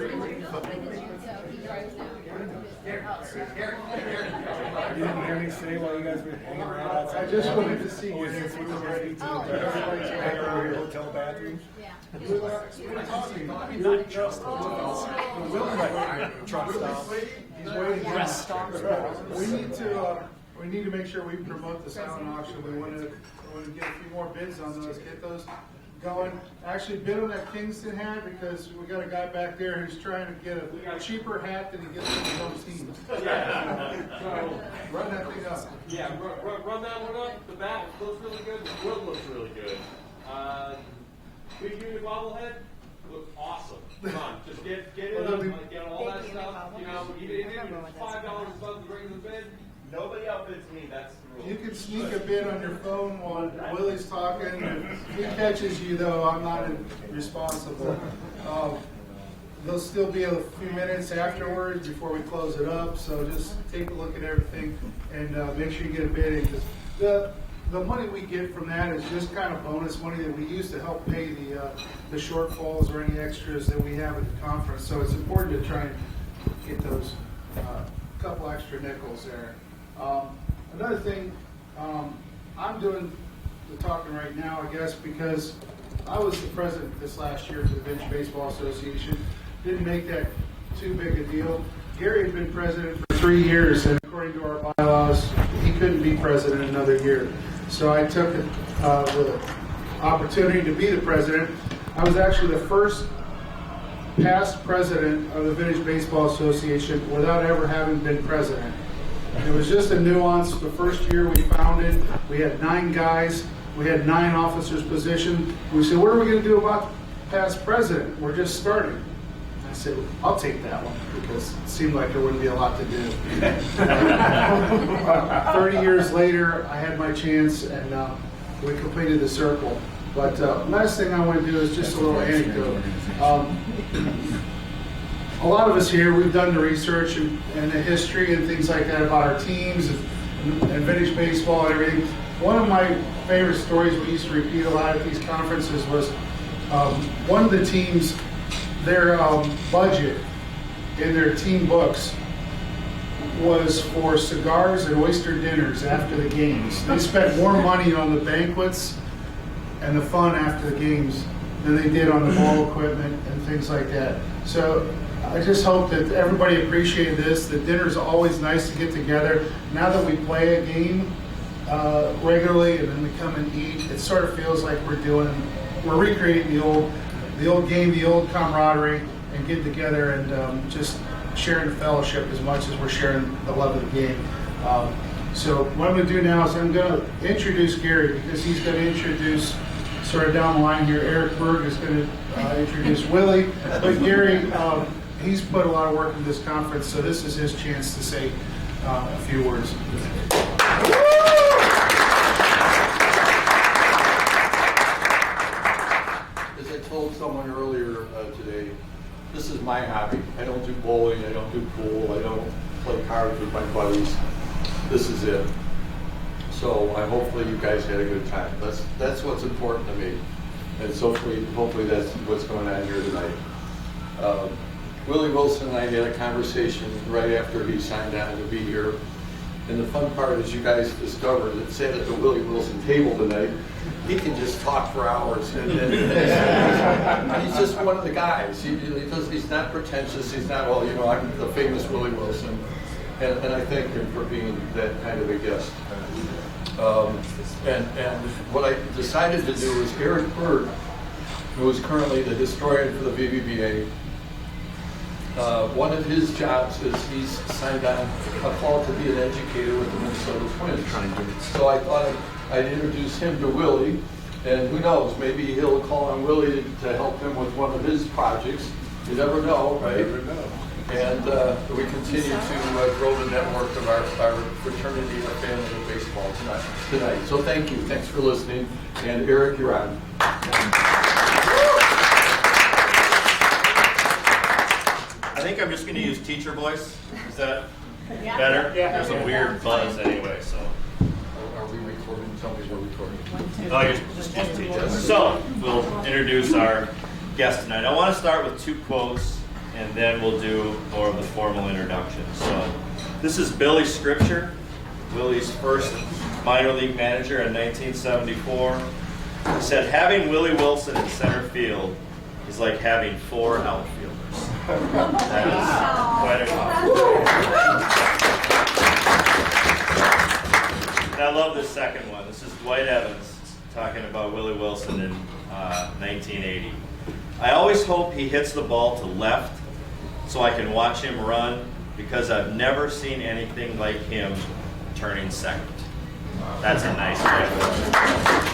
You didn't hear me say while you guys were hanging around outside? I just wanted to see you. Since we were ready to everybody's back over your hotel bathroom. We're talking. Not just hotels. Willie truck stop. He's waiting. Rest stops. We need to make sure we promote the silent auction. We want to get a few more bids on those, get those going. Actually bid on that Kingston hat because we got a guy back there who's trying to get a cheaper hat than he gets from his own team. So run that thing up. Yeah, run that one up. The bat looks really good. The wood looks really good. Big unit bobblehead looks awesome. Come on, just get it up, like, get all that stuff. You know, even if it's $5 above the regular bid, nobody outbids me. That's the rule. You can sneak a bid on your phone while Willie's talking. If he catches you, though, I'm not responsible. There'll still be a few minutes afterwards before we close it up, so just take a look at everything and make sure you get a bid in. Because the money we get from that is just kind of bonus money that we use to help pay the shortfalls or any extras that we have at the conference. So it's important to try and get those couple extra nickels there. Another thing, I'm doing the talking right now, I guess, because I was the president this last year for the Vintage Baseball Association. Didn't make that too big a deal. Gary had been president for 3 years, and according to our bylaws, he couldn't be president another year. So I took the opportunity to be the president. I was actually the first past president of the Vintage Baseball Association without ever having been president. It was just a nuance. The first year we founded, we had 9 guys, we had 9 officers positioned. We said, what are we going to do about past president? We're just starting. I said, I'll take that one because it seemed like there wouldn't be a lot to do. 30 years later, I had my chance and we completed the circle. But last thing I want to do is just a little anecdote. A lot of us here, we've done the research and the history and things like that about our teams and vintage baseball and everything. One of my favorite stories we used to repeat a lot at these conferences was one of the teams, their budget in their team books was for cigars and oyster dinners after the games. They spent more money on the banquets and the fun after the games than they did on the ball equipment and things like that. So I just hope that everybody appreciated this. The dinner's always nice to get together. Now that we play a game regularly and then we come and eat, it sort of feels like we're recreating the old game, the old camaraderie, and getting together and just sharing the fellowship as much as we're sharing the love of the game. So what I'm going to do now is I'm going to introduce Gary because he's going to introduce, sort of down the line here, Eric Berg is going to introduce Willie. But Gary, he's put a lot of work into this conference, so this is his chance to say a few words. As I told someone earlier today, this is my hobby. I don't do bowling, I don't do pool, I don't play cards with my buddies. This is it. So hopefully you guys had a good time. That's what's important to me. And so hopefully that's what's going on here tonight. Willie Wilson and I had a conversation right after he signed on to be here. And the fun part is you guys discovered that sat at the Willie Wilson table tonight, he can just talk for hours. And he's just one of the guys. He's not pretentious. He's not, well, I'm the famous Willie Wilson. And I thank him for being that kind of a guest. And what I decided to do is Eric Berg, who is currently the historian for the VBBA, one of his jobs is he's signed on a call to be an educator with the Minnesota Twins. So I thought I'd introduce him to Willie, and who knows, maybe he'll call on Willie to help him with one of his projects. You never know, right? You never know. And we continue to grow the network of our fraternity and our family of baseball tonight. So thank you. Thanks for listening. And Eric, you're on. I think I'm just going to use teacher voice. Is that better? Yeah. There's a weird buzz anyway, so. Are we recording? Tell me we're recording. Oh, you're just teach us. So, we'll introduce our guest tonight. I want to start with 2 quotes and then we'll do more of the formal introduction. So this is Billy's scripture, Willie's first minor league manager in 1974. He said, having Willie Wilson in center field is like having 4 outfielders. That is quite a compliment. And I love this second one. This is Dwight Evans talking about Willie Wilson in 1980. I always hope he hits the ball to left so I can watch him run because I've never seen anything like him turning second. That's a nice one.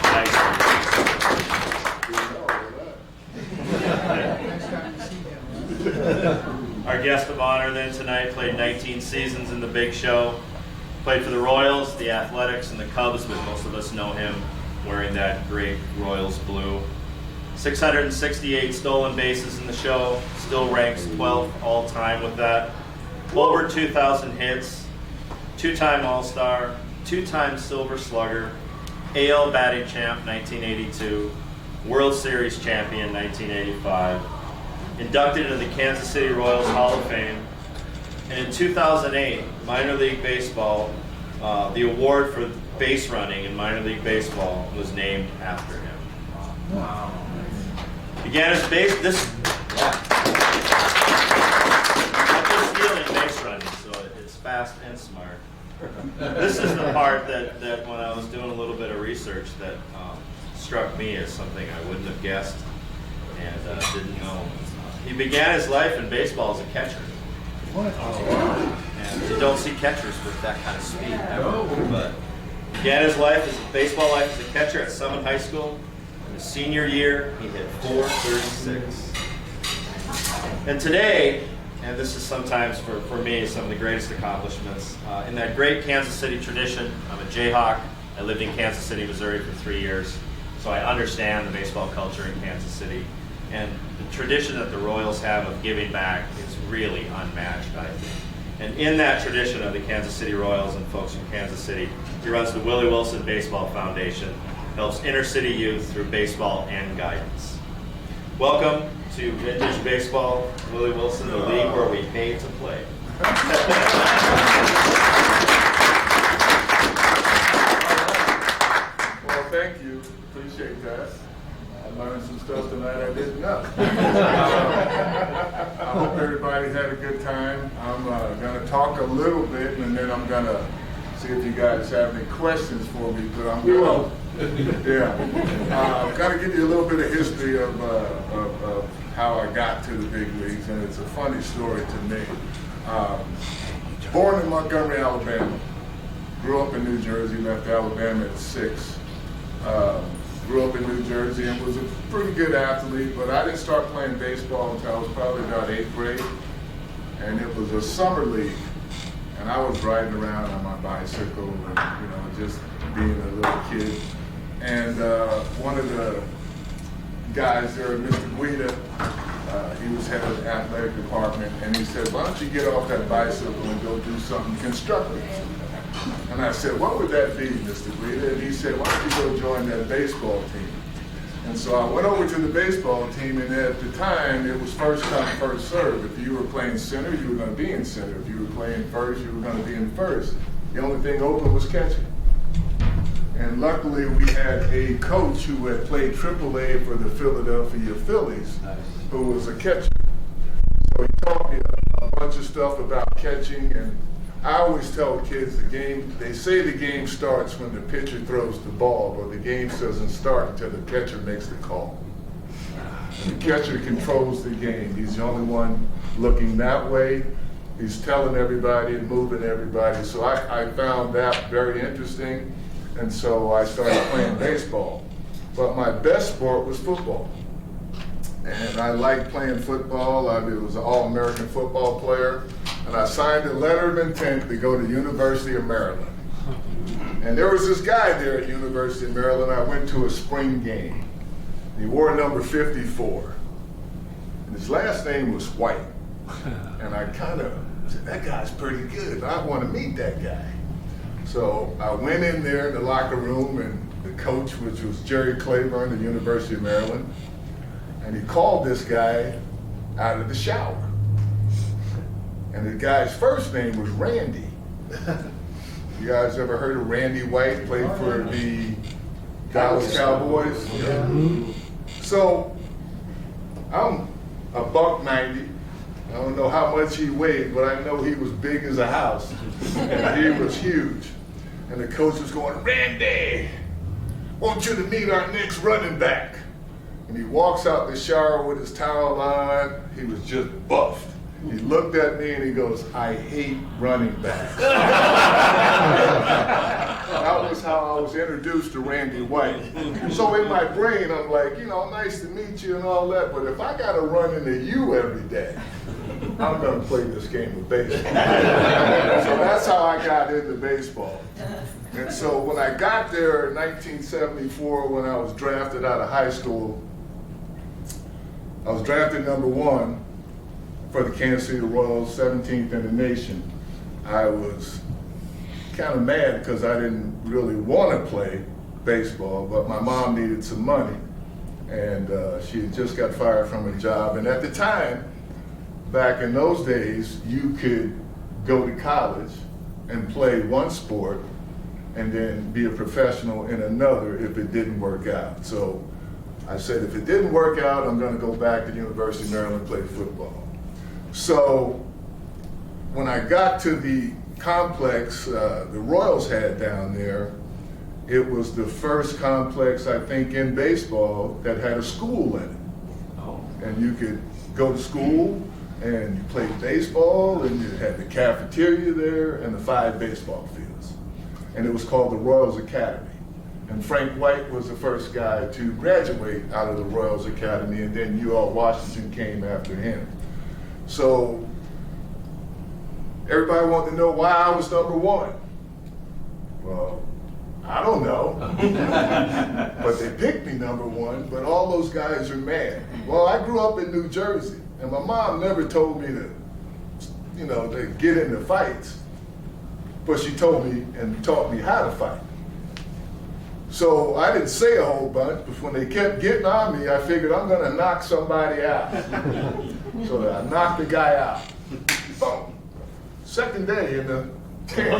Nice one. Our guest of honor then tonight played 19 seasons in the Big Show. Played for the Royals, the Athletics, and the Cubs, but most of us know him wearing that great Royals blue. 668 stolen bases in the show, still ranks 12th all-time with that. Over 2,000 hits, 2-time All-Star, 2-time Silver Slugger, AL batting champ 1982, World Series champion 1985, inducted into the Kansas City Royals Hall of Fame, and in 2008, minor league baseball, the award for base running in minor league baseball was named after him. Wow. Began his base not just stealing base running, so it's fast and smart. This is the part that when I was doing a little bit of research that struck me as something I wouldn't have guessed and didn't know. He began his life in baseball as a catcher. And you don't see catchers with that kind of speed ever. But began his baseball life as a catcher at Summit High School. In his senior year, he hit .436. And today, and this is sometimes for me some of the greatest accomplishments, in that great Kansas City tradition, I'm a Jayhawk. I lived in Kansas City, Missouri for 3 years, so I understand the baseball culture in Kansas City. And the tradition that the Royals have of giving back is really unmatched, I think. And in that tradition of the Kansas City Royals and folks from Kansas City, he runs the Willie Wilson Baseball Foundation, helps inner city youth through baseball and guidance. Welcome to Vintage Baseball, Willie Wilson, the league where we pay to play. Well, thank you. Appreciate that. I learned some stuff tonight I didn't know. I hope everybody had a good time. I'm going to talk a little bit, and then I'm going to see if you guys have any questions for me. But I'm going to, I've got to give you a little bit of history of how I got to the big leagues, and it's a funny story to me. Born in Montgomery, Alabama. Grew up in New Jersey, left Alabama at 6. Grew up in New Jersey and was a pretty good athlete, but I didn't start playing baseball until I was probably about 8th grade. And it was a summer league. And I was riding around on my bicycle and, just being a little kid. And one of the guys there, Mr. Guida, he was head of the athletic department, and he said, why don't you get off that bicycle and go do something constructive? And I said, what would that be, Mr. Guida? And he said, why don't you go join that baseball team? And so I went over to the baseball team, and at the time, it was first come, first serve. If you were playing center, you were going to be in center. If you were playing first, you were going to be in first. The only thing open was catching. And luckily, we had a coach who had played AAA for the Philadelphia Phillies, who was a catcher. So he taught me a bunch of stuff about catching, and I always tell kids they say the game starts when the pitcher throws the ball, but the game doesn't start until the catcher makes the call. And the catcher controls the game. He's the only one looking that way. He's telling everybody and moving everybody. So I found that very interesting, and so I started playing baseball. But my best sport was football. And I liked playing football. I was an All-American football player. And I signed a letter of intent to go to University of Maryland. And there was this guy there at University of Maryland. I went to a spring game. He wore number 54. And his last name was White. And I kind of said, that guy's pretty good. I want to meet that guy. So I went in there in the locker room, and the coach, which was Jerry Claiborne at the University of Maryland, and he called this guy out of the shower. And the guy's first name was Randy. You guys ever heard of Randy White, played for the Dallas Cowboys? Yeah. So I'm a buck 90. I don't know how much he weighed, but I know he was big as a house. And he was huge. And the coach was going, Randy, want you to meet our next running back. And he walks out the shower with his towel on. He was just buffed. He looked at me and he goes, I hate running backs. That was how I was introduced to Randy White. So in my brain, I'm like, you know, nice to meet you and all that, but if I got to run into you every day, I'm going to play this game of baseball. So that's how I got into baseball. And so when I got there in 1974, when I was drafted out of high school, I was drafted #1 for the Kansas City Royals, 17th in the nation. I was kind of mad because I didn't really want to play baseball, but my mom needed some money. And she had just got fired from her job. And at the time, back in those days, you could go to college and play one sport and then be a professional in another if it didn't work out. So I said, if it didn't work out, I'm going to go back to the University of Maryland and play football. So when I got to the complex the Royals had down there, it was the first complex, I think, in baseball that had a school in it. Oh. And you could go to school and you played baseball and you had the cafeteria there and the 5 baseball fields. And it was called the Royals Academy. And Frank White was the first guy to graduate out of the Royals Academy, and then UL Washington came after him. So everybody wanted to know why I was #1. Well, I don't know. But they picked me #1, but all those guys are mad. Well, I grew up in New Jersey, and my mom never told me to, you know, to get into fights. But she told me and taught me how to fight. So I didn't say a whole bunch, but when they kept getting on me, I figured I'm gonna knock somebody out. So I knocked the guy out. Boom. Second day in the camp.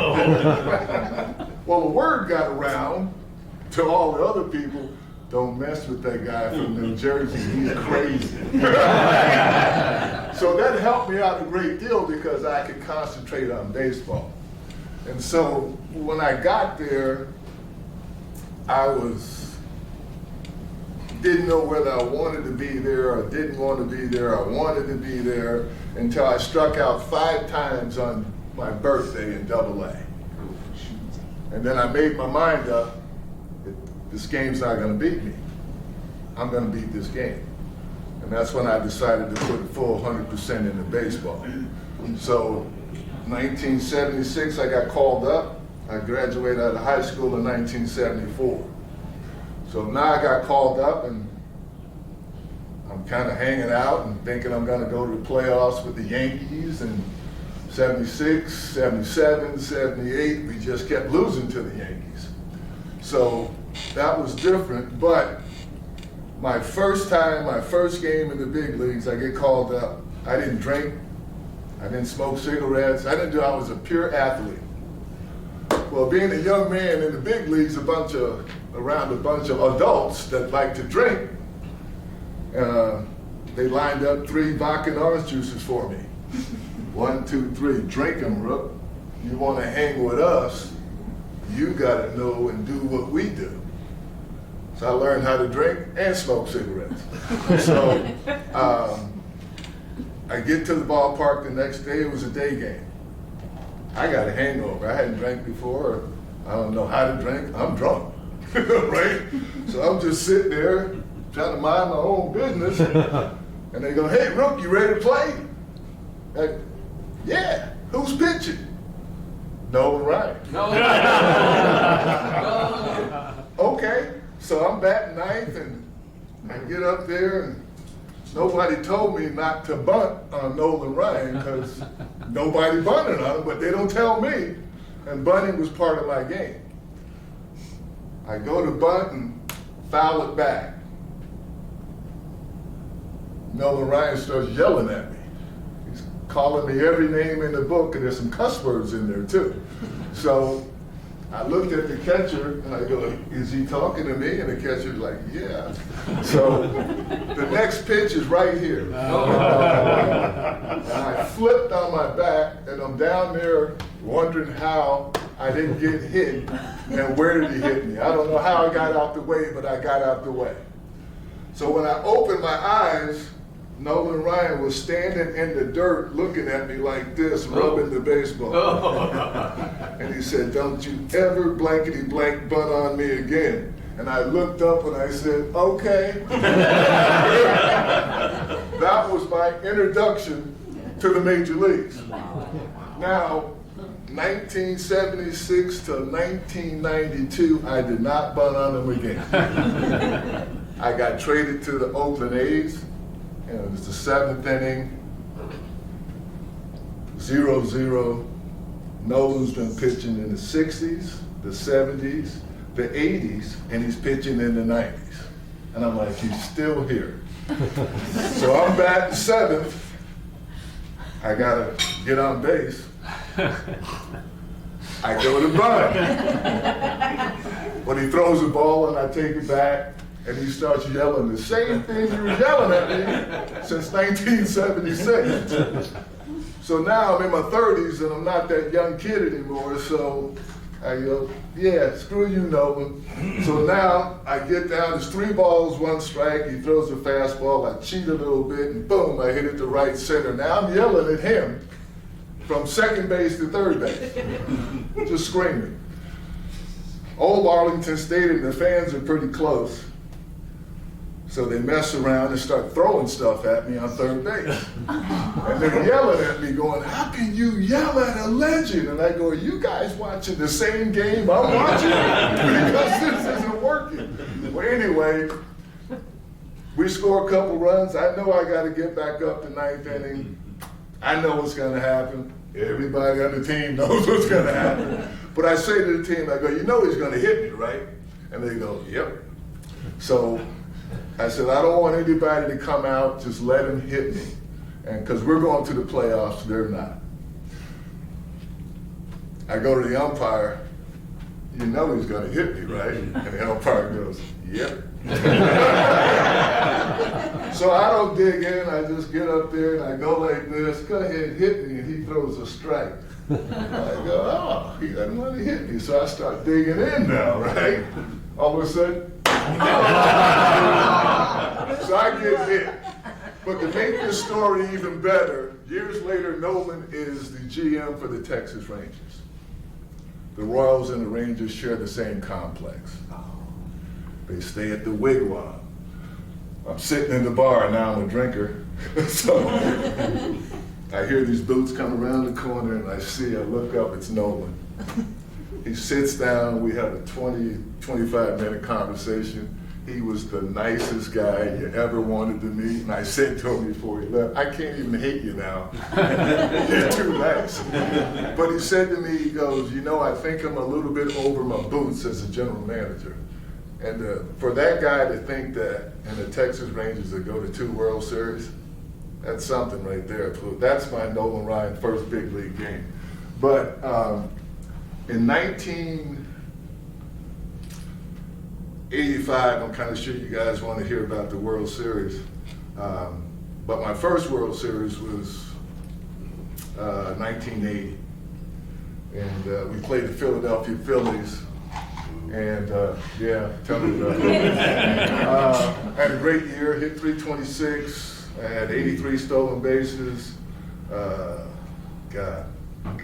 Well, the word got around to all the other people, don't mess with that guy from New Jersey, he's crazy. So that helped me out a great deal because I could concentrate on baseball. And so when I got there, didn't know whether I wanted to be there or didn't want to be there. I wanted to be there until I struck out 5 times on my birthday in AA. And then I made my mind up, this game's not going to beat me. I'm going to beat this game. And that's when I decided to put a full 100% into baseball. So 1976, I got called up. I graduated out of high school in 1974. So now I got called up and I'm kind of hanging out and thinking I'm going to go to the playoffs with the Yankees. And 76, 77, 78, we just kept losing to the Yankees. So that was different, but my first game in the big leagues, I get called up. I didn't drink, I didn't smoke cigarettes, I was a pure athlete. Well, being a young man in the big leagues, around a bunch of adults that like to drink, they lined up 3 vodka and orange juices for me. 1, 2, 3, drink them, Rook. You want to hang with us, you got to know and do what we do. So I learned how to drink and smoke cigarettes. So I get to the ballpark the next day, it was a day game. I got a hangover. I hadn't drank before. I don't know how to drink. I'm drunk, right? So I'm just sitting there trying to mind my own business. And they go, hey, Rook, you ready to play? Like, yeah, who's pitching? Nolan Ryan. Okay, so I'm batting 9th and I get up there and nobody told me not to bunt on Nolan Ryan because nobody bunted on him, but they don't tell me. And bunting was part of my game. I go to bunt and foul it back. Nolan Ryan starts yelling at me. He's calling me every name in the book, and there's some cuss words in there too. So I looked at the catcher and I go, is he talking to me? And the catcher's like, yeah. So the next pitch is right here. And I flipped on my back and I'm down there wondering how I didn't get hit and where did he hit me. I don't know how I got out the way, but I got out the way. So when I opened my eyes, Nolan Ryan was standing in the dirt looking at me like this, rubbing the baseball. And he said, don't you ever blankety blank butt on me again. And I looked up and I said, okay. That was my introduction to the major leagues. Now, 1976 to 1992, I did not butt on them again. I got traded to the Oakland A's. And it was the 7th inning, 0-0. Nolan's been pitching in the 60s, the 70s, the 80s, and he's pitching in the 90s. And I'm like, he's still here. So I'm batting 7th. I gotta get on base. I go to bunt. When he throws the ball and I take it back, and he starts yelling the same thing he was yelling at me since 1976. So now I'm in my 30s and I'm not that young kid anymore, so I go, yeah, screw you, Nolan. So now I get down, there's 3 balls, 1 strike, he throws a fastball, I cheat a little bit, and boom, I hit it to right center. Now I'm yelling at him from second base to third base, just screaming. Old Arlington Stadium, the fans are pretty close. So they mess around and start throwing stuff at me on third base. And they're yelling at me going, how can you yell at a legend? And I go, are you guys watching the same game I'm watching? Because this isn't working. Well, anyway, we score a couple runs. I know I got to get back up to 9th inning. I know what's going to happen. Everybody on the team knows what's going to happen. But I say to the team, I go, you know he's going to hit me, right? And they go, yep. So I said, I don't want anybody to come out, just let him hit me. And because we're going to the playoffs, they're not. I go to the umpire, you know he's going to hit me, right? And the umpire goes, yep. So I don't dig in, I just get up there and I go like this, go ahead, hit me, and he throws a strike. I go, oh, he doesn't want to hit me. So I start digging in now, right? All of a sudden, so I get hit. But to make this story even better, years later, Nolan is the GM for the Texas Rangers. The Royals and the Rangers share the same complex. They stay at the Wigwam. I'm sitting in the bar, now I'm a drinker. So I hear these boots come around the corner and I look up, it's Nolan. He sits down, we have a 25-minute conversation. He was the nicest guy you ever wanted to meet. And I said to him before he left, I can't even hate you now. You're too nice. But he said to me, he goes, you know, I think I'm a little bit over my boots as a general manager. And for that guy to think that, and the Texas Rangers to go to 2 World Series, that's something right there. That's my Nolan Ryan first big league game. But in 1985, I'm kind of sure you guys want to hear about the World Series. But my first World Series was 1980. And we played the Philadelphia Phillies. And yeah, tell me about it. Had a great year, hit 326, I had 83 stolen bases.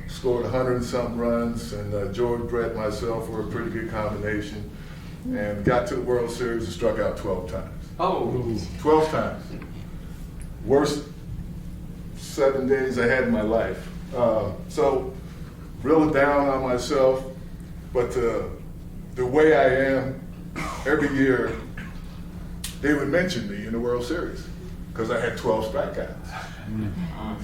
Scored 100 and something runs, and George Brett and myself were a pretty good combination. And got to the World Series and struck out 12 times. Oh. 12 times. Worst 7 days I had in my life. So, real down on myself, but the way I am, every year, they would mention me in the World Series because I had 12 strikeouts.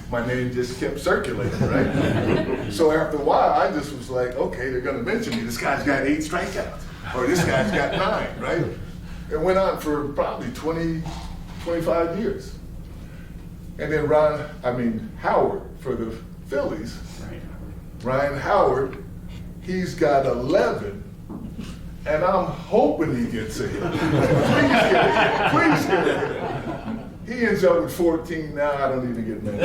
My name just kept circulating, right? So after a while, I just was like, okay, they're gonna mention me. This guy's got 8 strikeouts, or this guy's got 9, right? It went on for probably 20, 25 years. And then Howard for the Phillies. Ryan Howard, he's got 11, and I'm hoping he gets a hit. Please get a hit. He ends up with 14 now. I don't even get many.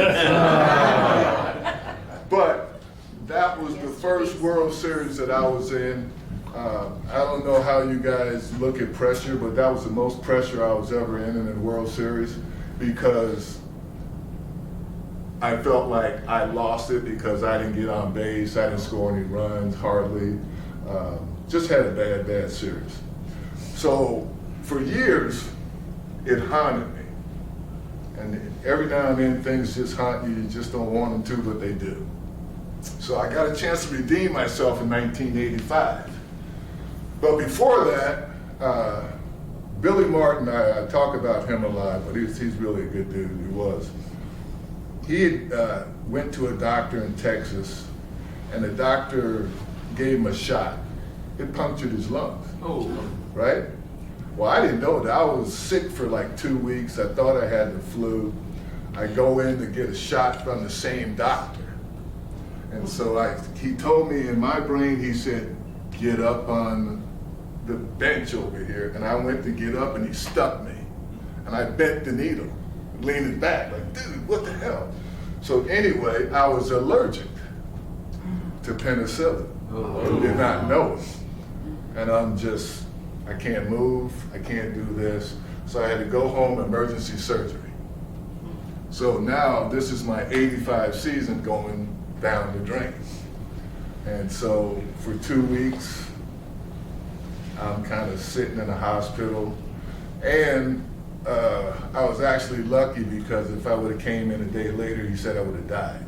But that was the first World Series that I was in. I don't know how you guys look at pressure, but that was the most pressure I was ever in the World Series, because I felt like I lost it because I didn't get on base, I didn't score any runs, hardly. Just had a bad series. So for years, it haunted me. And every now and then things just haunt you, you just don't want them to, but they do. So I got a chance to redeem myself in 1985. But before that, Billy Martin, I talk about him a lot, but he's really a good dude, he was. He went to a doctor in Texas, and the doctor gave him a shot. It punctured his lungs. Oh. Right? Well, I didn't know that. I was sick for like 2 weeks. I thought I had the flu. I go in to get a shot from the same doctor. And so he told me in my brain, he said, get up on the bench over here. And I went to get up and he stuck me. And I bent the needle, leaning back, like, dude, what the hell? So anyway, I was allergic to penicillin. I did not know it. And I can't move, I can't do this. So I had to go home, emergency surgery. So now this is my 85 season going down the drain. And so for 2 weeks, I'm kind of sitting in a hospital. And I was actually lucky, because if I would have came in a day later, he said I would have died,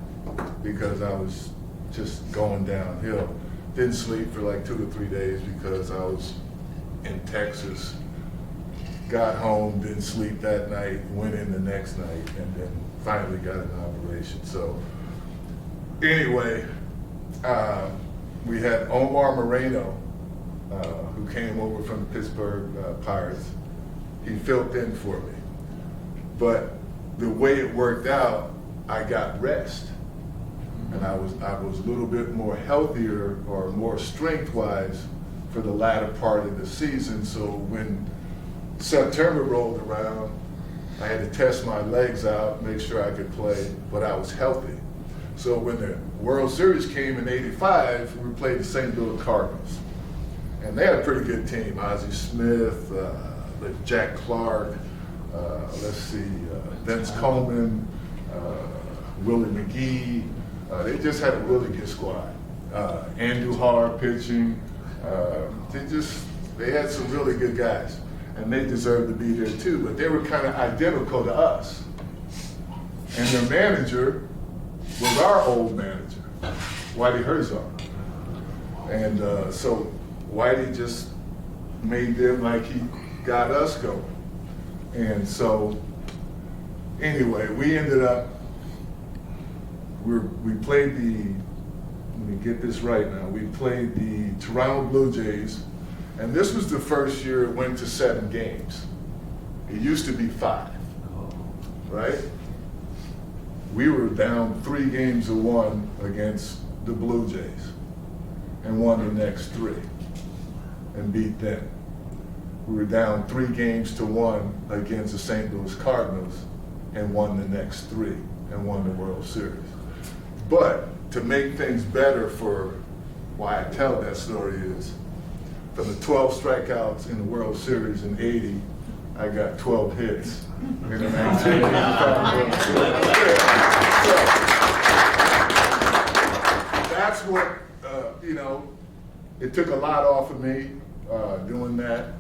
because I was just going downhill. Didn't sleep for like 2 to 3 days because I was in Texas. Got home, didn't sleep that night, went in the next night, and then finally got an operation. So anyway, we had Omar Moreno, who came over from the Pittsburgh Pirates. He filled in for me. But the way it worked out, I got rest. And I was a little bit more healthier, or more strength-wise, for the latter part of the season. So when September rolled around, I had to test my legs out, make sure I could play, but I was healthy. So when the World Series came in '85, we played the St. Louis Cardinals. And they had a pretty good team. Ozzie Smith, Jack Clark, Vince Coleman, Willie McGee. They just had a really good squad. Andrew Har pitching. They had some really good guys, and they deserved to be there too, but they were kind of identical to us. And their manager was our old manager, Whitey Herzog. And so Whitey just made them like he got us going. And so anyway, we ended up, we played let me get this right now, we played the Toronto Blue Jays, and this was the first year it went to 7 games. It used to be 5, right? We were down 3-1 against the Blue Jays, and won the next 3, and beat them. We were down 3-1 against the St. Louis Cardinals, and won the next 3, and won the World Series. But to make things better, for why I tell that story is, from the 12 strikeouts in the World Series in '80, I got 12 hits in the 1985 World Series. So that's what, it took a lot off of me doing that.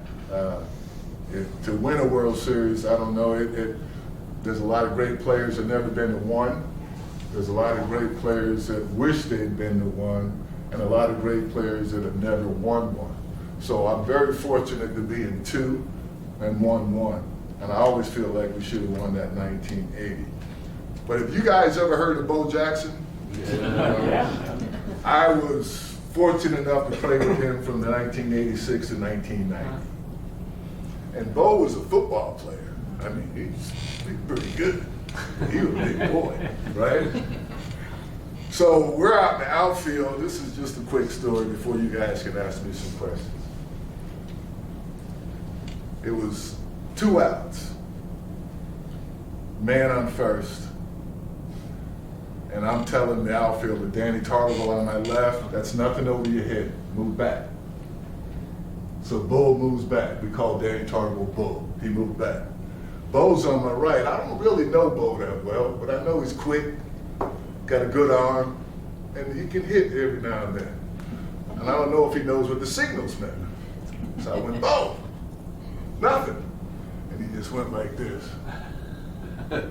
To win a World Series, I don't know, there's a lot of great players that have never been to one. There's a lot of great players that wish they'd been to one, and a lot of great players that have never won one. So I'm very fortunate to be in 2 and won 1. And I always feel like we should have won that 1980. But have you guys ever heard of Bo Jackson? Yeah. I was fortunate enough to play with him from the 1986 to 1990. And Bo was a football player. I mean, he's pretty good. He was a big boy, right? So we're out in the outfield. This is just a quick story before you guys can ask me some questions. It was 2 outs. Man on first. And I'm telling the outfielder, Danny Tarble on my left, that's nothing over your head. Move back. So Bull moves back. We call Danny Tarble Bull. He moved back. Bo's on my right. I don't really know Bo that well, but I know he's quick, got a good arm, and he can hit every now and then. And I don't know if he knows what the signals meant. So I went, Bo, nothing. And he just went like this. Right?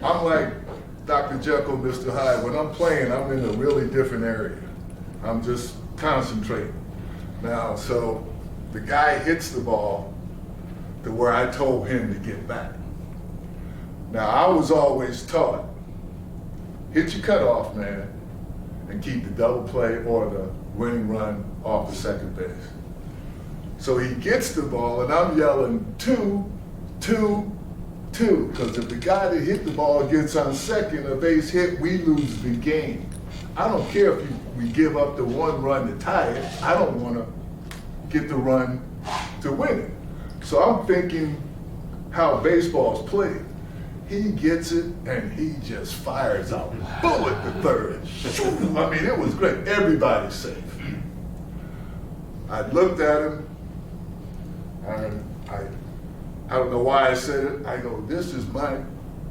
I'm like Dr. Jekyll, Mr. Hyde. When I'm playing, I'm in a really different area. I'm just concentrating. Now, so the guy hits the ball to where I told him to get back. Now, I was always taught, hit your cutoff, man, and keep the double play or the winning run off the second base. So he gets the ball, and I'm yelling, 2, 2, 2, because if the guy that hit the ball gets on second, a base hit, we lose the game. I don't care if we give up the 1 run to tie it. I don't want to get the run to win it. So I'm thinking how baseball's played. He gets it, and he just fires out bullet to third. I mean, it was great. Everybody's safe. I looked at him, and I don't know why I said it. I go, this is my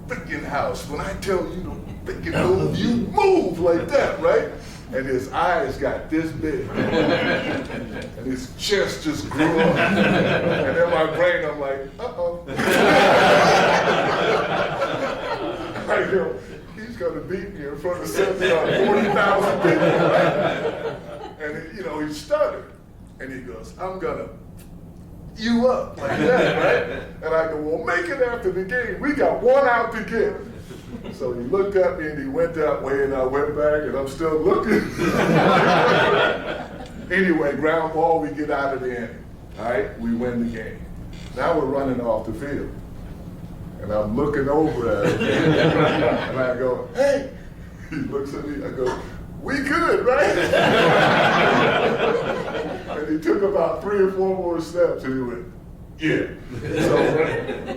freaking house. When I tell you to freaking move, you move like that, right? And his eyes got this big. And his chest just grew up. And in my brain, I'm like, uh-oh. I go, he's gonna beat me in front of 40,000 people, right? And he stuttered. And he goes, I'm gonna you up like that, right? And I go, well, make it after the game. We got 1 out to give. So he looked at me and he went that way, and I went back, and I'm still looking. Anyway, ground ball, we get out of the inning. All right, we win the game. Now we're running off the field. And I'm looking over at him, and I go, hey. He looks at me, I go, we good, right? And he took about 3 or 4 more steps, and he went, yeah. So,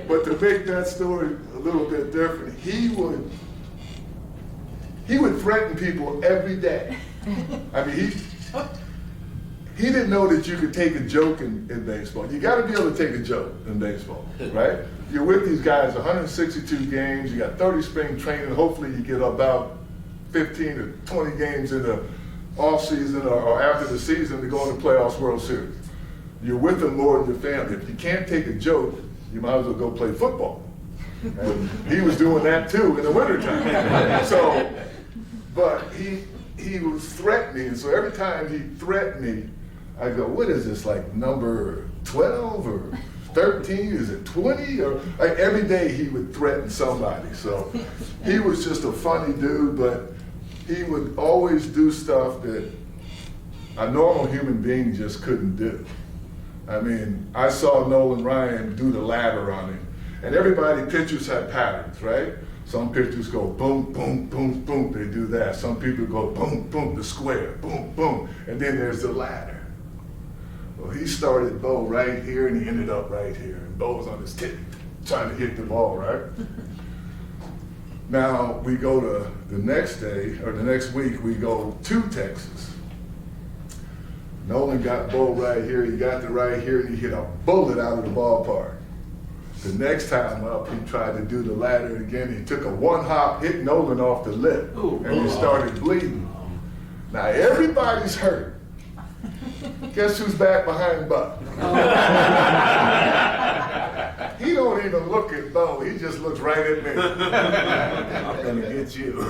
but to make that story a little bit different, he would threaten people every day. I mean, he didn't know that you could take a joke in baseball. You got to be able to take a joke in baseball, right? You're with these guys 162 games, you got 30 spring training, hopefully you get about 15 to 20 games in the off season or after the season to go in the playoffs, World Series. You're with them more than your family. If you can't take a joke, you might as well go play football. And he was doing that too in the wintertime. So, but he was threatening, and so every time he threatened me, I go, what is this, like number 12 or 13? Is it 20? Or like every day he would threaten somebody. So he was just a funny dude, but he would always do stuff that a normal human being just couldn't do. I mean, I saw Nolan Ryan do the ladder on him, and everybody, pitchers have patterns, right? Some pitchers go boom, boom, boom, boom, they do that. Some people go boom, boom, the square, boom, boom, and then there's the ladder. Well, he started Bo right here, and he ended up right here, and Bo was on his tip, trying to hit the ball, right? Now, we go to the next day, or the next week, we go to Texas. Nolan got Bo right here, he got the right here, and he hit a bullet out of the ballpark. The next time up, he tried to do the ladder again. He took a 1-hop, hit Nolan off the lip, and he started bleeding. Now, everybody's hurt. Guess who's back behind Buck? He don't even look at Bo, he just looks right at me. I'm gonna get you.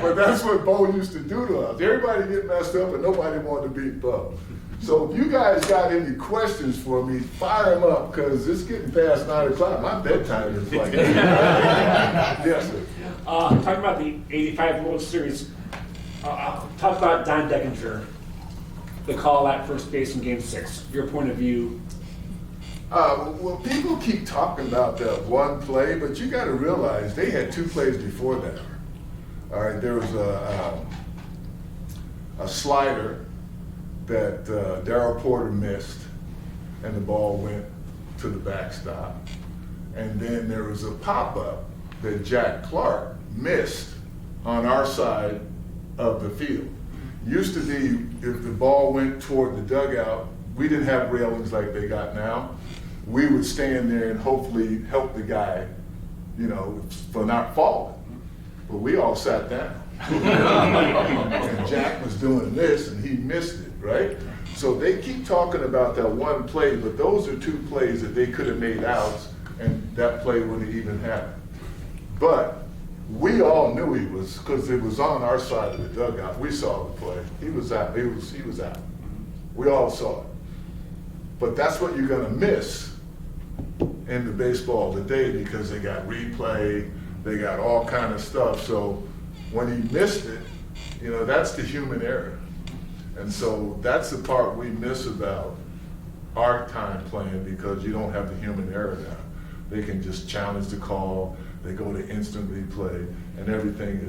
But that's what Bo used to do to us. Everybody get messed up and nobody wanted to beat Bo. So if you guys got any questions for me, fire them up, because it's getting past 9 o'clock. My bedtime is like yes, sir. Talking about the 85 World Series, talk about Don Deckinger, the call at first base in Game 6. Your point of view Well, people keep talking about that one play, but you got to realize they had 2 plays before that. All right, there was a slider that Darryl Porter missed, and the ball went to the backstop. And then there was a pop-up that Jack Clark missed on our side of the field. Used to be, if the ball went toward the dugout, we didn't have railings like they got now. We would stand there and hopefully help the guy, you know, for not falling. But we all sat down. And Jack was doing this and he missed it, right? So they keep talking about that one play, but those are 2 plays that they could have made outs and that play wouldn't have even happened. But we all knew he was, because it was on our side of the dugout. We saw the play. He was out. He was out. We all saw it. But that's what you're gonna miss in the baseball today, because they got replay, they got all kind of stuff. So when he missed it, you know, that's the human error. And so that's the part we miss about our time playing, because you don't have the human error now. They can just challenge the call, they go to instant replay, and everything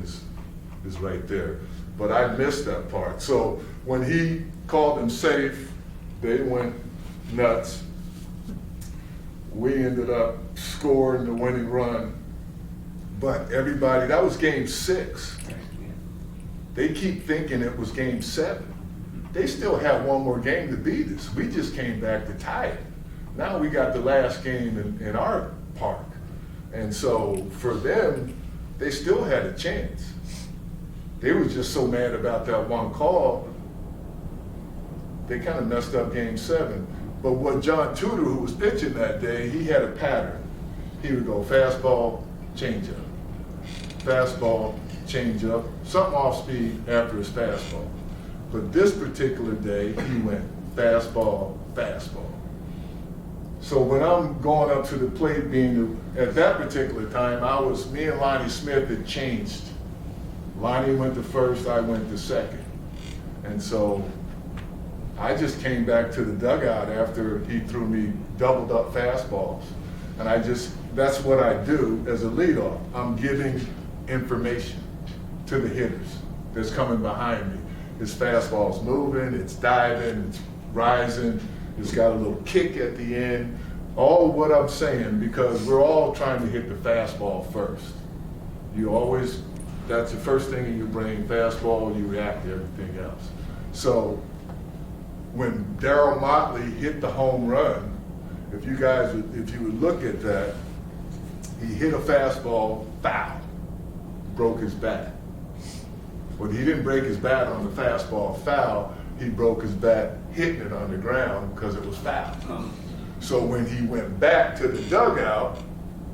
is right there. But I missed that part. So when he called them safe, they went nuts. We ended up scoring the winning run. But everybody, that was game 6. They keep thinking it was game 7. They still have one more game to beat us. We just came back to tie it. Now we got the last game in our park. And so for them, they still had a chance. They were just so mad about that one call, they kind of messed up game 7. But what John Tudor, who was pitching that day, he had a pattern. He would go fastball, changeup. Fastball, changeup, something off speed after his fastball. But this particular day, he went fastball, fastball. So when I'm going up to the plate, at that particular time, me and Lonnie Smith had changed. Lonnie went to first, I went to second. And so I just came back to the dugout after he threw me doubled up fastballs. And that's what I do as a leadoff. I'm giving information to the hitters that's coming behind me. His fastball's moving, it's diving, it's rising, it's got a little kick at the end. All what I'm saying, because we're all trying to hit the fastball first. That's the first thing in your brain, fastball, you react to everything else. So when Darryl Motley hit the home run, if you would look at that, he hit a fastball, foul, broke his bat. But he didn't break his bat on the fastball foul, he broke his bat hitting it on the ground because it was foul. So when he went back to the dugout,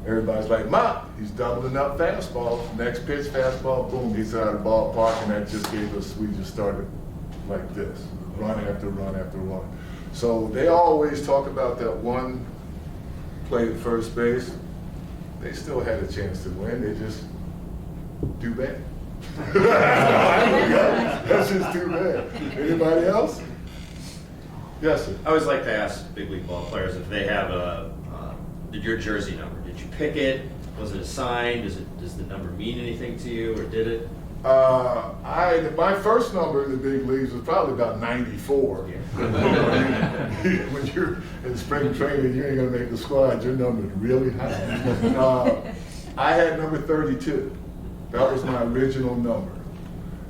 everybody's like, Mop, he's doubling up fastballs. Next pitch, fastball, boom, he's out of the ballpark, and that just we just started like this, run after run after run. So they always talk about that one play at first base. They still had a chance to win, they just do bad. That's just too bad. Anybody else? Yes, sir. I always like to ask big league ball players if they have your jersey number. Did you pick it? Was it assigned? Does the number mean anything to you, or did it? My first number in the big leagues was probably about 94. When you're in spring training, you ain't gonna make the squad. Your number's really high. I had number 32. That was my original number.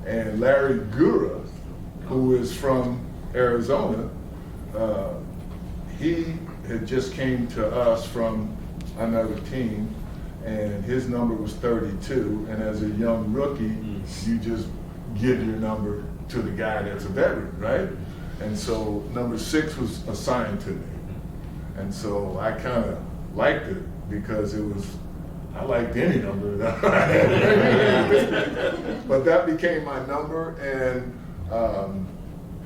And Larry Gura, who is from Arizona, he had just came to us from another team, and his number was 32. And as a young rookie, you just give your number to the guy that's a veteran, right? And so number 6 was assigned to me. And so I kind of liked it because I liked any number that I had. But that became my number, and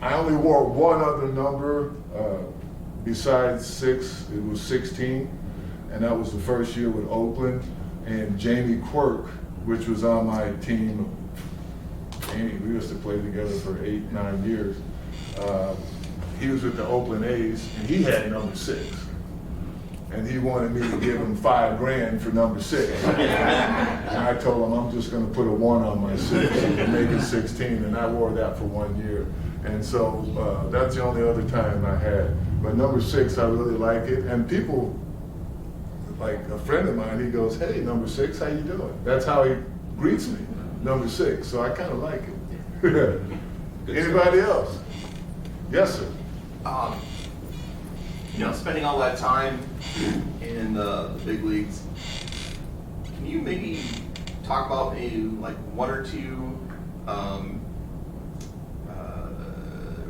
I only wore one other number besides 6. It was 16, and that was the first year with Oakland. And Jamie Quirk, which was on my team, we used to play together for 8-9 years. He was with the Oakland A's, and he had number 6. and he wanted me to give him $5,000 for number 6. And I told him I'm just going to put a 1 on my 6 and make it 16, and I wore that for 1 year. And so that's the only other time I had. But number 6, I really like it, and people, like a friend of mine, he goes, "Hey, number 6, how you doing?" That's how he greets me, number 6. So I kind of like it. Anybody else? Yes, sir. Spending all that time in the big leagues, can you maybe talk about maybe like 1 or 2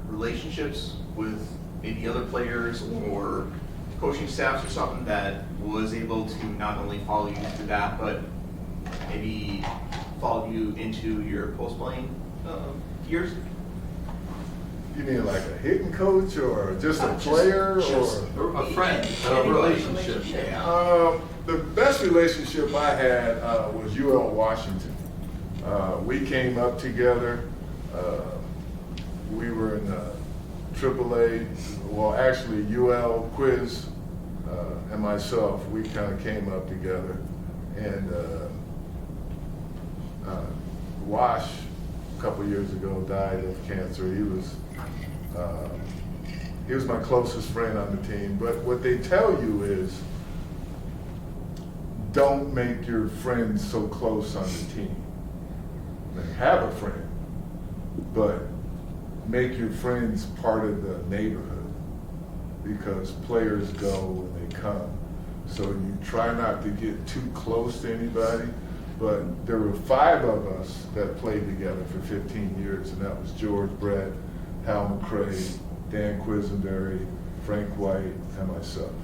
relationships with maybe other players or coaching staffs or something that was able to not only follow you through that, but maybe follow you into your post-playing years? You mean like a hitting coach or just a player or A friend, a relationship. Yeah. The best relationship I had was UL Washington. We came up together. We were in AAA. Well, actually, UL Quiz and myself, we kind of came up together. And Wash, a couple years ago, died of cancer. He was my closest friend on the team. But what they tell you is, don't make your friends so close on the team. Like, have a friend, but make your friends part of the neighborhood, because players go and they come. So you try not to get too close to anybody. But there were 5 of us that played together for 15 years, and that was George Brett, Hal McRae, Dan Quisenberry, Frank White, and myself.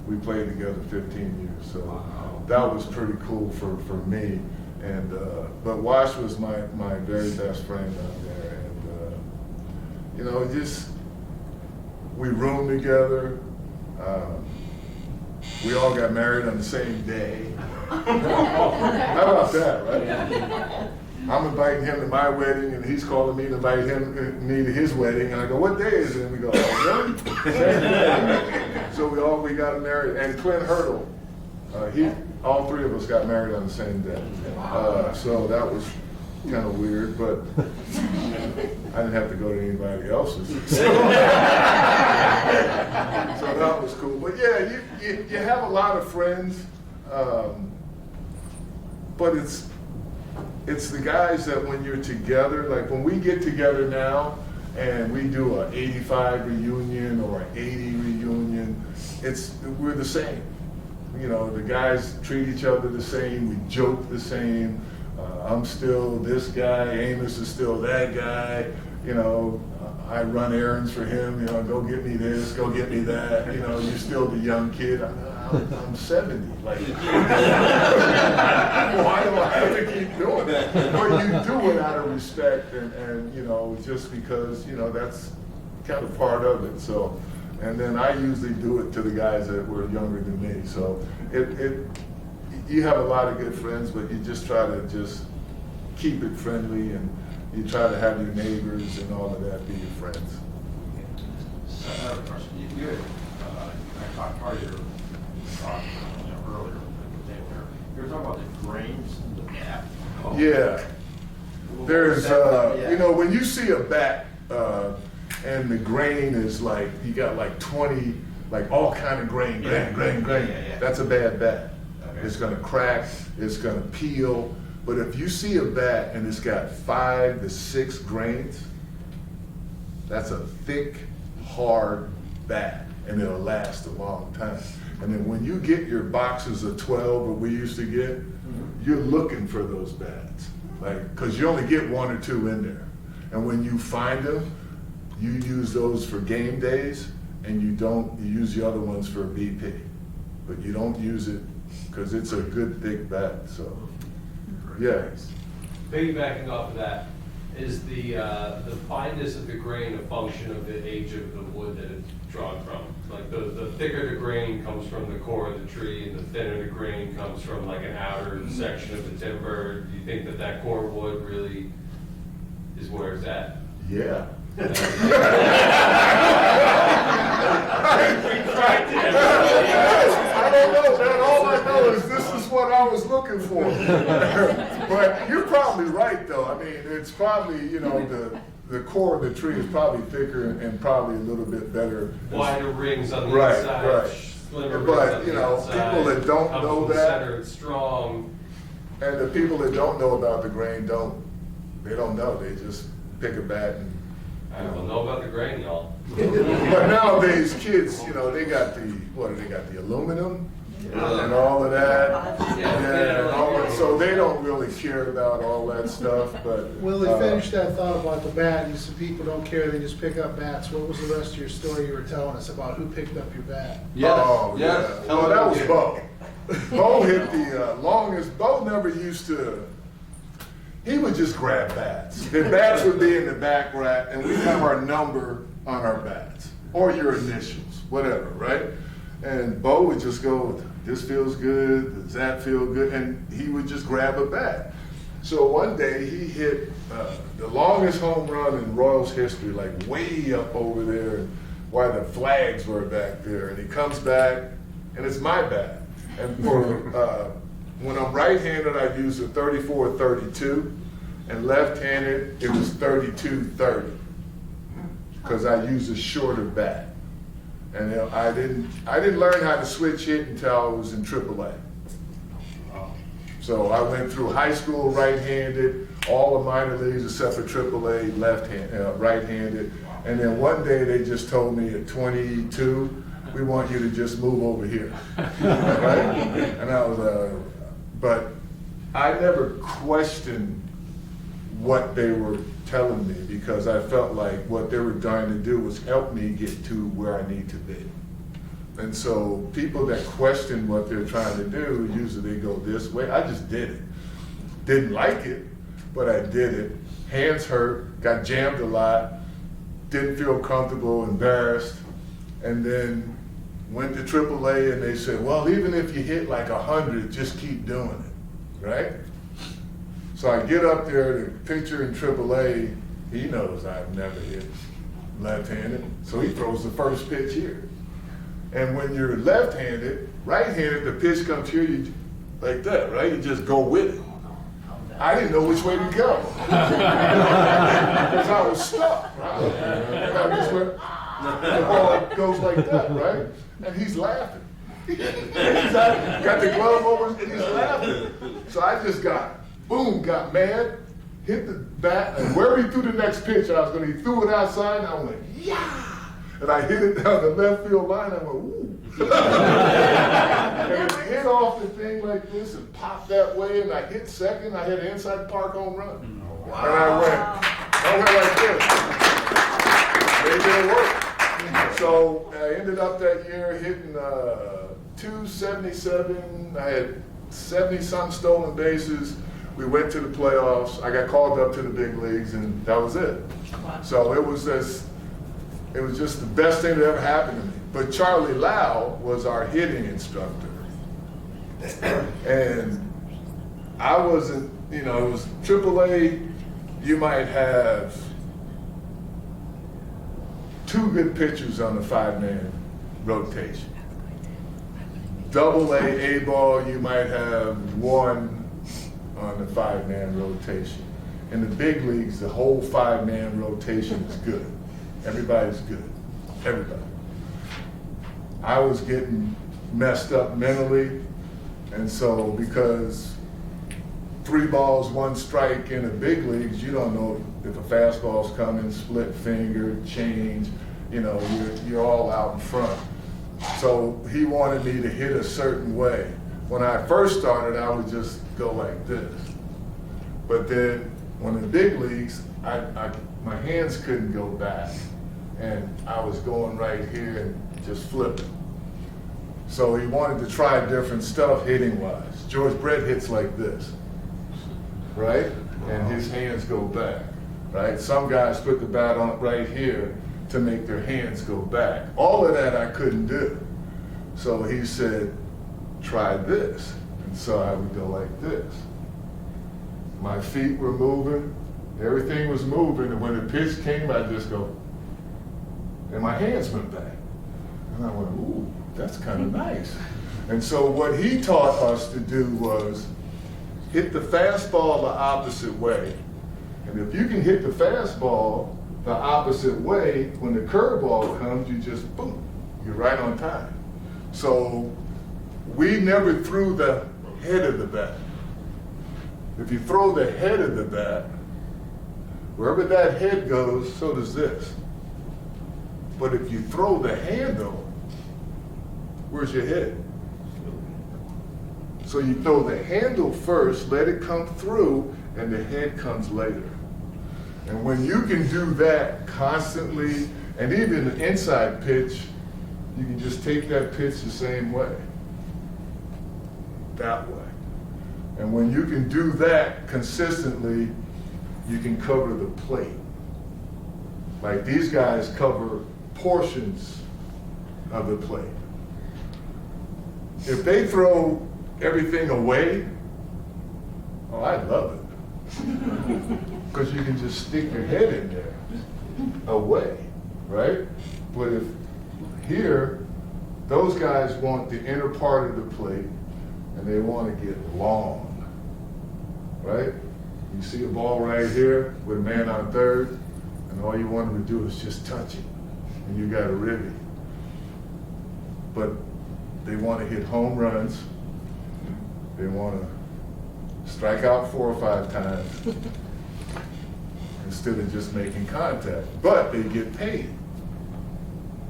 We played together 15 years, so that was pretty cool for me. And but Wash was my very best friend out there, and just we roomed together. We all got married on the same day. How about that, right? I'm inviting him to my wedding, and he's calling me to invite me to his wedding, and I go, "What day is it?" And we go, "Oh, really?" So we got married, and Clint Hurdle, all 3 of us got married on the same day. So that was kind of weird, but I didn't have to go to anybody else's. So that was cool. But yeah, you have a lot of friends, but it's the guys that when you're together, like when we get together now and we do an 85 reunion or an 80 reunion, we're the same. The guys treat each other the same, we joke the same. I'm still this guy, Amos is still that guy, I run errands for him, go get me this, go get me that, you're still the young kid. I'm 70, like, why do I have to keep doing that? But you do it out of respect and just because, that's kind of part of it, so. And then I usually do it to the guys that were younger than me, so you have a lot of good friends, but you just try to just keep it friendly, and you try to have your neighbors and all of that be your friends. I have a question. You had, I caught part of your talk earlier. You were talking about the grains in the bat. Yeah. There's, when you see a bat and the grain is like, you got like 20, like all kind of grain, grain. That's a bad bat. Okay. It's gonna crack, it's gonna peel. But if you see a bat and it's got 5 to 6 grains, that's a thick, hard bat, and it'll last a long time. And then when you get your boxes of 12 that we used to get, you're looking for those bats, because you only get 1 or 2 in there. And when you find them, you use those for game days, and you use the other ones for a BP. But you don't use it because it's a good thick bat, so. Yeah. Piggybacking off of that, is the fineness of the grain a function of the age of the wood that it's drawn from? Like the thicker the grain comes from the core of the tree, and the thinner the grain comes from like an outer section of the timber. Do you think that core wood really is where it's at? Yeah. I was looking for. But you're probably right, though. I mean, it's probably, you know, the core of the tree is probably thicker and probably a little bit better. Wider rings on the Right, inside, right. slimmer rings But, on you the know, outside. people that don't comes know from the that- center, it's strong. And the people that don't know about the grain don't know. They just pick a bat and. I don't know about the grain, y'all. But nowadays, kids, you know, they got the aluminum and all of that. Yeah, and all that. So they don't really care about all that stuff, but. Willie, finish that thought about the bat. You said people don't care, they just pick up bats. What was the rest of your story you were telling us about who picked up your bat? Oh, yes. yeah. Well, that was Bo. Bo hit the longest. Bo never used to. He would just grab bats. The bats would be in the back rack, and we have our number on our bats or your initials, whatever, right? And Bo would just go, "This feels good. Does that feel good?" And he would just grab a bat. So one day he hit the longest home run in Royals history, like way up over there, while the flags were back there. And he comes back, and it's my bat. And for when I'm right-handed, I use a 34-32, and left-handed, it was 32-30, because I use a shorter bat. And you know, I didn't learn how to switch hit until I was in AAA. So I went through high school right-handed, all the minor leagues except for AAA, right-handed. And then one day they just told me at 22, we want you to just move over here, right? And I was, but I never questioned what they were telling me because I felt like what they were trying to do was help me get to where I need to be. And so people that question what they're trying to do, usually they go this way. I just did it. Didn't like it, but I did it. Hands hurt, got jammed a lot, didn't feel comfortable, embarrassed, and then went to AAA and they said, well, even if you hit like 100, just keep doing it, right? So I get up there, the pitcher in AAA, he knows I've never hit left-handed, so he throws the first pitch here. And when you're left-handed, right-handed, the pitch comes here, you like that, right? You just go with it. I didn't know which way to go. Because I was stuck, right? And I just went, the ball goes like that, right? And he's laughing. He's got the glove over and he's laughing. So I just got mad, hit the bat, and where he threw the next pitch, he threw it outside, and I went, yeah! And I hit it down the left field line, I went, ooh. And it hit off the thing like this and popped that way, and I hit second, I hit an inside park home run. Wow. And I went like this. Maybe it'll work. So I ended up that year hitting 277, I had 70-some stolen bases. We went to the playoffs. I got called up to the big leagues, and that was it. So it was just the best thing that ever happened to me. But Charlie Lau was our hitting instructor. And I wasn't, it was AAA, you might have 2 good pitchers on the 5-man rotation. AA, A-ball, you might have 1 on the 5-man rotation. In the big leagues, the whole 5-man rotation is good. Everybody's good. Everybody. I was getting messed up mentally, and so because 3 balls, 1 strike in the big leagues, you don't know if a fastball's coming, split finger, change, you're all out in front. So he wanted me to hit a certain way. When I first started, I would just go like this. But then, when in the big leagues, my hands couldn't go back. And I was going right here and just flipping. So he wanted to try different stuff hitting-wise. George Brett hits like this, right? And his hands go back, right? Some guys put the bat on right here to make their hands go back. All of that I couldn't do. So he said, try this. And so I would go like this. My feet were moving, everything was moving, and when the pitch came, I'd just go, and my hands went back. And I went, ooh, that's kind of nice. And so what he taught us to do was hit the fastball the opposite way. And if you can hit the fastball the opposite way, when the curveball comes, you just boom, you're right on time. So we never threw the head of the bat. If you throw the head of the bat, wherever that head goes, so does this. But if you throw the handle, where's your head? So you throw the handle first, let it come through, and the head comes later. And when you can do that constantly, and even an inside pitch, you can just take that pitch the same way, that way. And when you can do that consistently, you can cover the plate. Like these guys cover portions of the plate. If they throw everything away, oh, I love it. Because you can just stick your head in there, away, right? But if here, those guys want the inner part of the plate, and they want to get long, right? You see a ball right here with a man on third, and all you want them to do is just touch it, and you got a ribby. But they want to hit home runs. They want to strike out 4 or 5 times instead of just making contact. But they get paid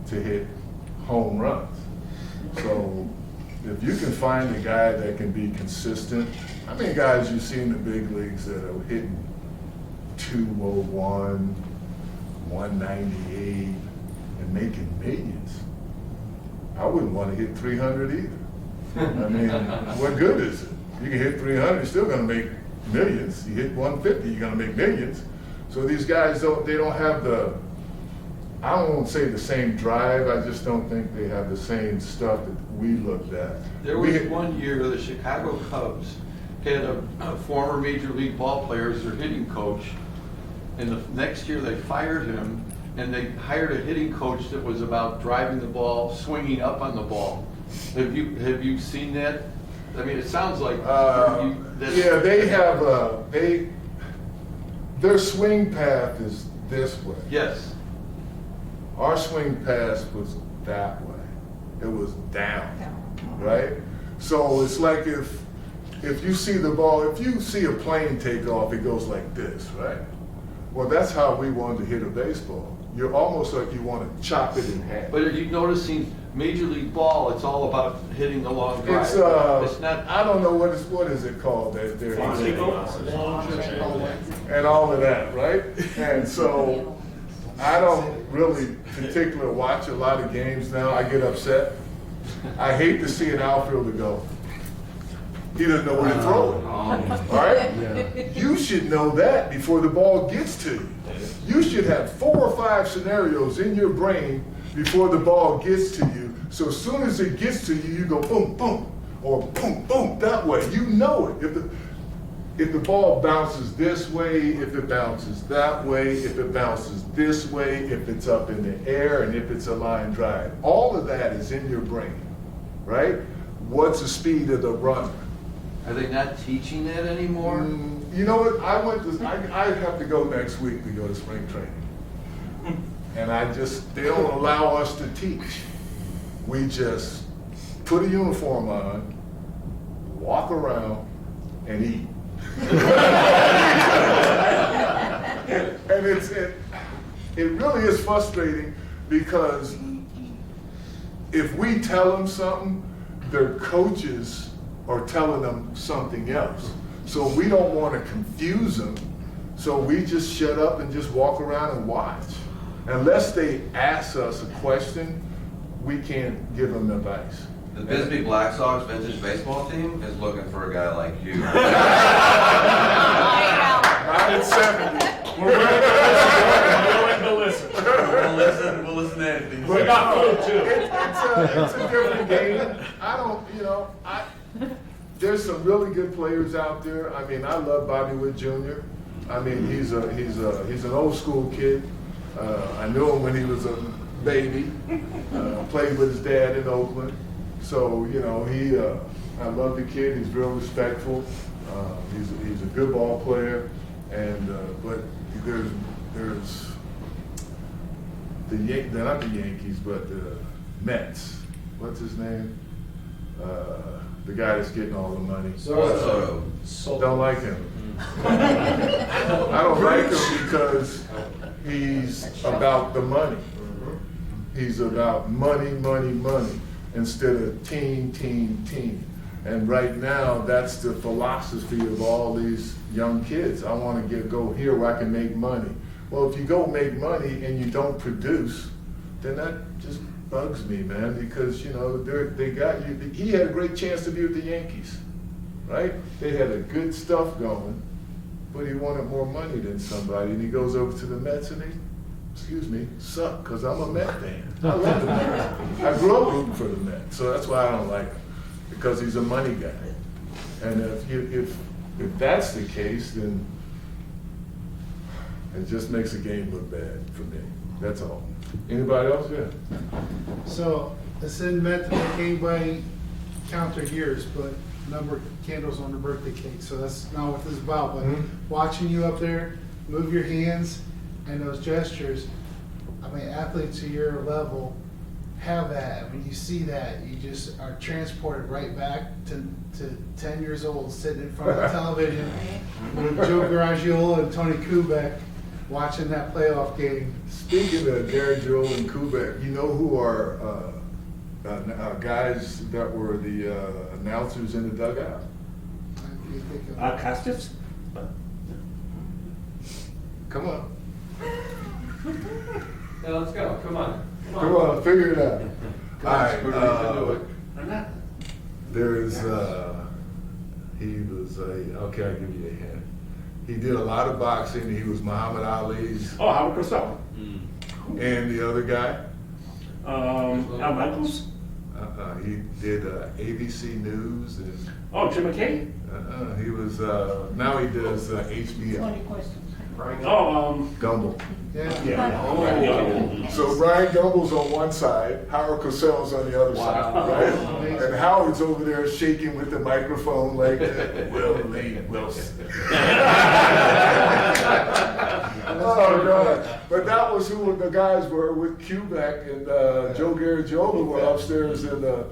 to hit home runs. So if you can find a guy that can be consistent, how many guys you see in the big leagues that are hitting 201, 198, and making millions? I wouldn't want to hit 300 either. I mean, what good is it? You can hit 300, you're still going to make millions. You hit 150, you're going to make millions. So these guys they don't have the, I won't say the same drive, I just don't think they have the same stuff that we looked at. There was one year the Chicago Cubs had a former major league ball player as their hitting coach, and the next year they fired him, and they hired a hitting coach that was about driving the ball, swinging up on the ball. Have you seen that? I mean, it sounds like yeah, they have their swing path is this way. Yes. Our swing path was that way. It was down, right? So it's like if you see the ball, if you see a plane take off, it goes like this, right? Well, that's how we wanted to hit a baseball. You're almost like you want to chop it in half. But are you noticing Major League Ball, it's all about hitting the long drive. It's not. I don't know what is it called that they're and all of that, right? And so I don't really particularly watch a lot of games now. I get upset. I hate to see an outfielder go. He doesn't know where to throw it. All right? Yeah. You should know that before the ball gets to you. You should have 4 or 5 scenarios in your brain before the ball gets to you. So as soon as it gets to you, you go boom, boom, or boom, boom, that way. You know it. If the ball bounces this way, if it bounces that way, if it bounces this way, if it's up in the air, and if it's a line drive. All of that is in your brain, right? What's the speed of the runner? Are they not teaching that anymore? You know what? I have to go next week to go to spring training. And they don't allow us to teach. We just put a uniform on, walk around, and eat. And it really is frustrating because if we tell them something, their coaches are telling them something else. So we don't want to confuse them. So we just shut up and just walk around and watch. Unless they ask us a question, we can't give them advice. The Bisbee Black Sox vintage baseball team is looking for a guy like you. Not at 70. We're willing to listen. We'll listen to anything. We got food too. It's a different game. There's some really good players out there. I mean, I love Bobby Witt Jr. I mean, he's an old school kid. I knew him when he was a baby. Played with his dad in Oakland. So, you know, I love the kid. He's real respectful. He's a good ball player. And, but there's they're not the Yankees, but the Mets. What's his name? The guy that's getting all the money. So, Don't like him. I don't like him because he's about the money. He's about money, money, money, instead of team. And right now, that's the philosophy of all these young kids. I want to go here where I can make money. Well, if you go make money and you don't produce, then that just bugs me, man, because, you know, they got you. He had a great chance to be with the Yankees, right? They had a good stuff going, but he wanted more money than somebody, and he goes over to the Mets and they, excuse me, suck, because I'm a Met fan. I love the Mets. I grew up rooting for the Mets, so that's why I don't like him, because he's a money guy. And if that's the case, then it just makes the game look bad for me. That's all. Anybody else? Yeah. So this isn't meant to make anybody count their years, but number of candles on the birthday cake. So that's not what this is about. But watching you up there, move your hands and those gestures, I mean, athletes of your level have that. I mean, you see that, you just are transported right back to 10 years old, sitting in front of the television with Joe Garagiola and Tony Kubek watching that playoff game. Speaking of Gary, Joel, and Kubek, you know who are guys that were the announcers in the dugout? You think of- Costas? Come on. Yeah, let's go. Come on. Come on, figure it out. All right, do it. I'm not. there's, he was okay, I'll give you a hint. He did a lot of boxing. He was Muhammad Ali's, Oh, Howard Cosell. and the other guy, Al Michaels? he did ABC News, and Oh, Jim McKay? he was, now he does HBO. Oh, Gumble. Yeah. yeah. So Brian Gumbel's on one side, Howard Cosell's on the other side, right? And Howard's over there shaking with the microphone like Willie Wilson. Oh God! But that was who the guys were with Kubek and Joe Garagiola were upstairs in the.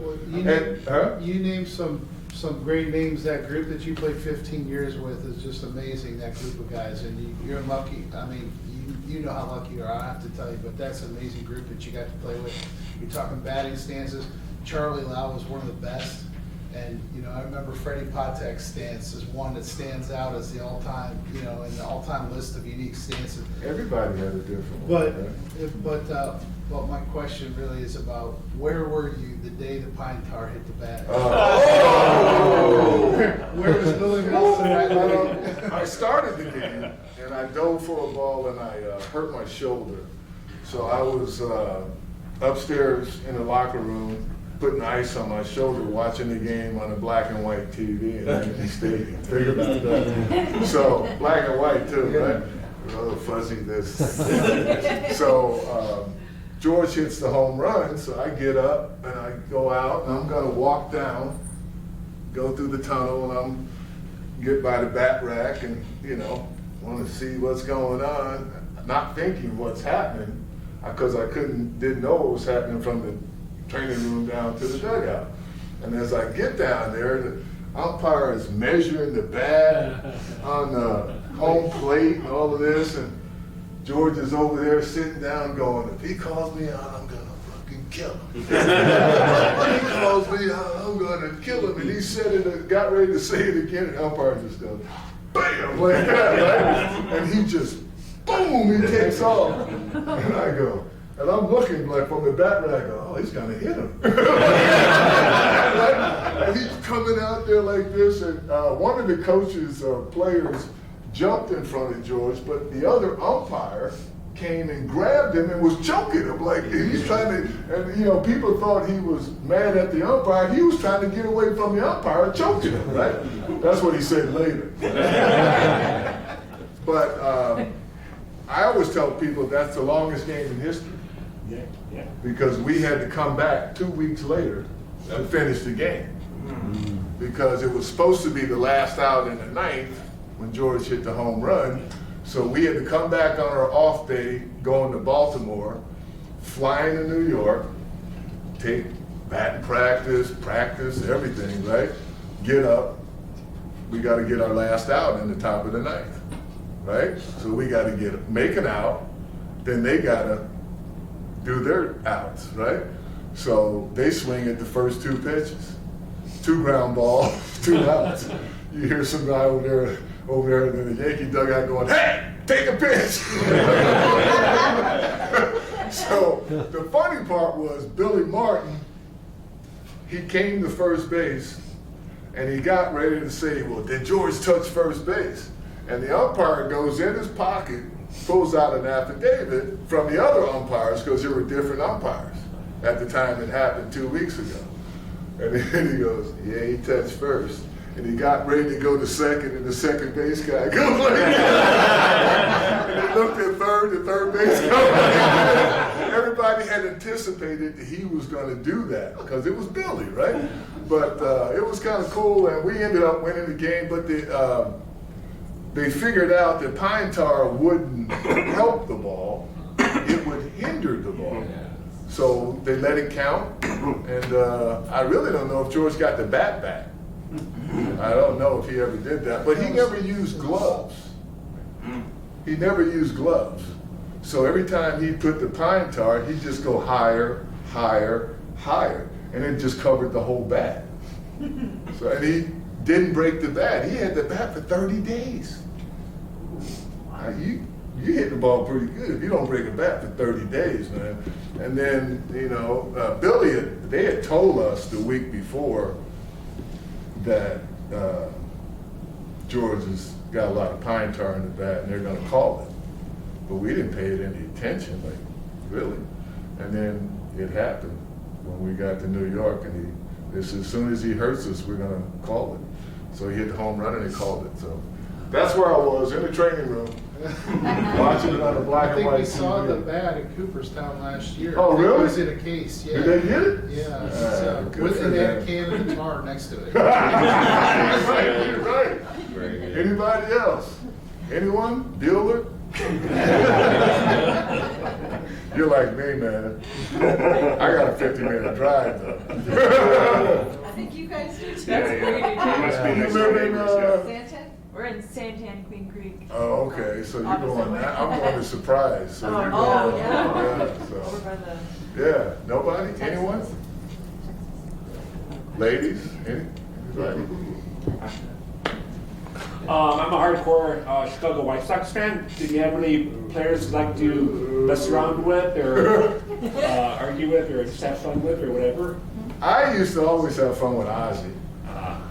You named some great names. That group that you played 15 years with is just amazing. That group of guys, and you're lucky. I mean, you know how lucky you are. I don't have to tell you, but that's an amazing group that you got to play with. You're talking batting stances. Charlie Lau was one of the best, and you know I remember Freddie Patek's stance is one that stands out as the all-time, you know, in the all-time list of unique stances. Everybody had a different one. But my question really is about where were you the day the pine tar hit the bat? Where was Willie Wilson that day? I started the game and I dove for a ball and I hurt my shoulder. So I was upstairs in the locker room putting ice on my shoulder, watching the game on a black and white TV in Yankee Stadium. Think about that. So black and white too, right? Oh, fuzzy this. So George hits the home run, so I get up and I go out and I'm gonna walk down, go through the tunnel, and I'm get by the bat rack and, you know, want to see what's going on, not thinking what's happening, because I didn't know what was happening from the training room down to the dugout. And as I get down there, the umpire is measuring the bat on the home plate and all of this, and George is over there sitting down going, if he calls me out, I'm gonna fucking kill him. If he calls me out, I'm gonna kill him. And he said it, got ready to say it again, and the umpire just goes, bam, like that, right? And he just, boom, he takes off. And I go, and I'm looking like from the bat rack, I go, oh, he's gonna hit him. And he's coming out there like this, and one of the coaches or players jumped in front of George, but the other umpire came and grabbed him and was choking him like he's trying to, and you know, people thought he was mad at the umpire. He was trying to get away from the umpire, choking him, right? That's what he said later. But I always tell people that's the longest game in history. Yeah. Because we had to come back 2 weeks later to finish the game. Because it was supposed to be the last out in the ninth when George hit the home run. So we had to come back on our off day, going to Baltimore, flying to New York, take batting practice, everything, right? Get up. We got to get our last out in the top of the ninth, right? So we got to make an out, then they got to do their outs, right? So they swing at the first 2 pitches, 2 ground balls, 2 outs. You hear some guy over there in the Yankee dugout going, "Hey, take a pitch!" So the funny part was Billy Martin, he came to first base and he got ready to say, "Well, did George touch first base?" And the umpire goes in his pocket, pulls out an affidavit from the other umpires, because there were different umpires at the time it happened 2 weeks ago. And then he goes, "Yeah, he touched first." And he got ready to go to second, and the second base guy goes like that. And he looked at third, the third base guy. Everybody had anticipated that he was going to do that, because it was Billy, right? But it was kind of cool, and we ended up winning the game, but they figured out that pine tar wouldn't help the ball, it would hinder the ball. So they let it count, and I really don't know if George got the bat back. I don't know if he ever did that, but he never used gloves. He never used gloves. So every time he put the pine tar, he'd just go higher, higher, higher, and it just covered the whole bat. So, and he didn't break the bat. He had the bat for 30 days. You hit the ball pretty good if you don't break a bat for 30 days, man. And then, Billy, they had told us the week before that George has got a lot of pine tar in the bat and they're going to call it. But we didn't pay it any attention, like, really. And then it happened when we got to New York, and as soon as he hurts us, we're going to call it. So he hit the home run and they called it. So that's where I was, in the training room, watching it on the black I and think white we saw TV. the bat at Cooperstown last year. Oh, really? It was in a case, yeah. Did they get it? Yeah, Good with for an them. can of tar next to it. Right. Anybody else? Anyone? Bueller? You're like me, man. I got a 50-minute drive, though. I think you guys do too. Yeah. You live in, Santa? We're in Santan, Queen Creek. oh, okay, so you're Opposite going, way. I'm going to Surprise, so you're Oh, going, yeah. Over so, by the. yeah, nobody, anyone? Ladies, anybody? I'm a hardcore Chicago White Sox fan. Did you have any players you'd like to mess around with, or argue with, or just have fun with, or whatever? I used to always have fun with Ozzy,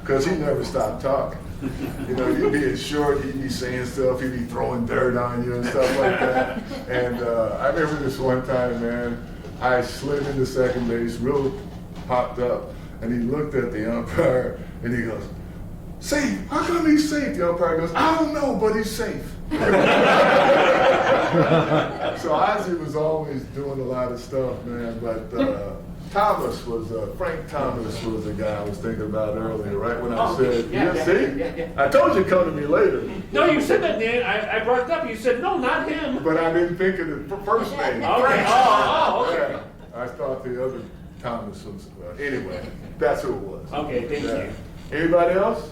because he never stopped talking. He'd be short, he'd be saying stuff, he'd be throwing dirt on you and stuff like that. And I remember this one time, man, I slid into second base, real popped up, and he looked at the umpire, and he goes, "Safe, how come he's safe?" The umpire goes, "I don't know, but he's safe." So Ozzy was always doing a lot of stuff, man, but Frank Thomas was the guy I was thinking about earlier, right when I said, see? I told you to come to me later. No, you said that, Dan. I brought it up. You said, no, not him. But I didn't think of the first name. Okay. Frank. Oh, okay. Yeah. I thought the other Thomas was, anyway, that's who it was. Okay, thank you. Anybody else?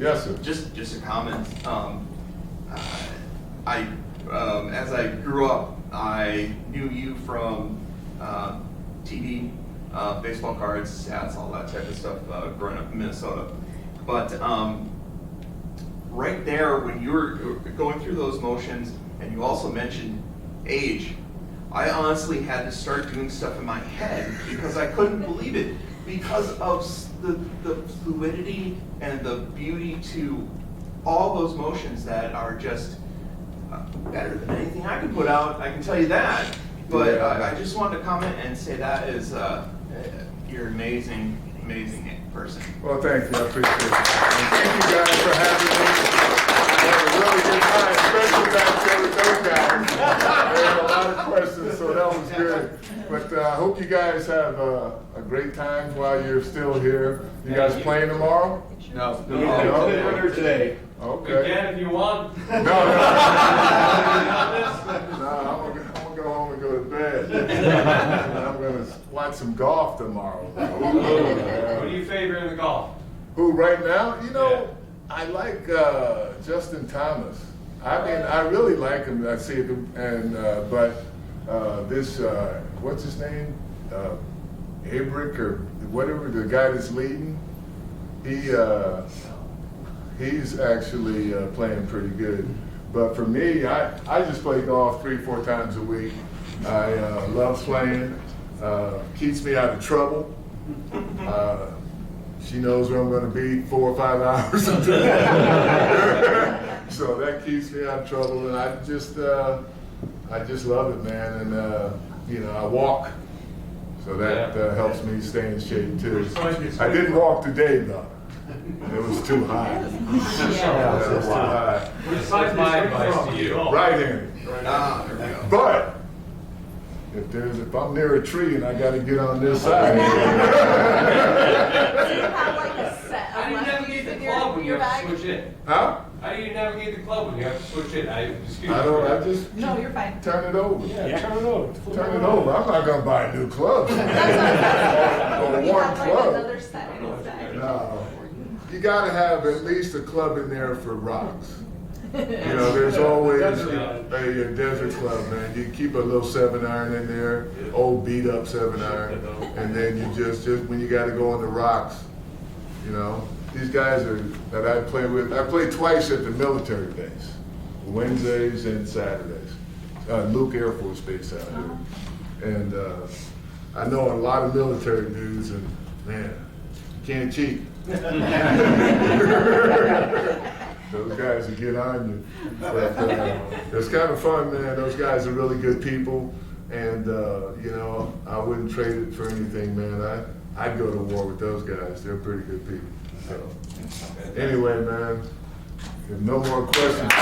Yes, sir. Just a comment. As I grew up, I knew you from TV, baseball cards, stats, all that type of stuff, growing up in Minnesota. But right there, when you were going through those motions, and you also mentioned age, I honestly had to start doing stuff in my head because I couldn't believe it, because of the fluidity and the beauty to all those motions that are just better than anything I could put out, I can tell you that. But I just wanted to comment and say that is, you're an amazing, amazing person. Well, thank you. I appreciate it. And thank you guys for having me. I had a really good time, especially back there with those guys. They had a lot of questions, so that was good. But I hope you guys have a great time while you're still here. You guys playing tomorrow? No. Winner today. Okay. Again, if you want. No, no. No, I'm gonna go home and go to bed. And I'm gonna watch some golf tomorrow. Who do you favor in the golf? Who right now? You know, I like Justin Thomas. I mean, I really like him. I see him, and but this what's his name? Abrick or whatever, the guy that's leading. He's actually playing pretty good. But for me, I just play golf 3-4 times a week. I love playing. Keeps me out of trouble. She knows where I'm going to be 4 or 5 hours until so that keeps me out of trouble, and I just love it, man. And you know, I walk, so that helps me stay in shape too. I didn't walk today though. It was too high. It was too high. That's my advice to you. Right-handed. But if I'm near a tree and I got to get on this side. Do you have like a set How do you of navigate lefties the in club when you your have bag? to switch in? Huh? How do you navigate the club when you have to switch in? Excuse me. I just No, you're fine. turn it over. Yeah, turn it over. Turn it over. I'm not gonna buy a new club. Or You one have like club. another set inside. No. You gotta have at least a club in there for rocks. You know, there's always a desert club, man. You keep a little 7-iron in there, old beat up 7-iron, and then you just when you gotta go on the rocks, you know. These guys that I play with, I play twice at the military base, Wednesdays and Saturdays. Luke Air Force Base out here. And I know a lot of military dudes, and man, you can't cheat. Those guys will get on you. But it's kind of fun, man. Those guys are really good people, and you know, I wouldn't trade it for anything, man. I'd go to war with those guys. They're pretty good people. So, anyway, man, if no more questions.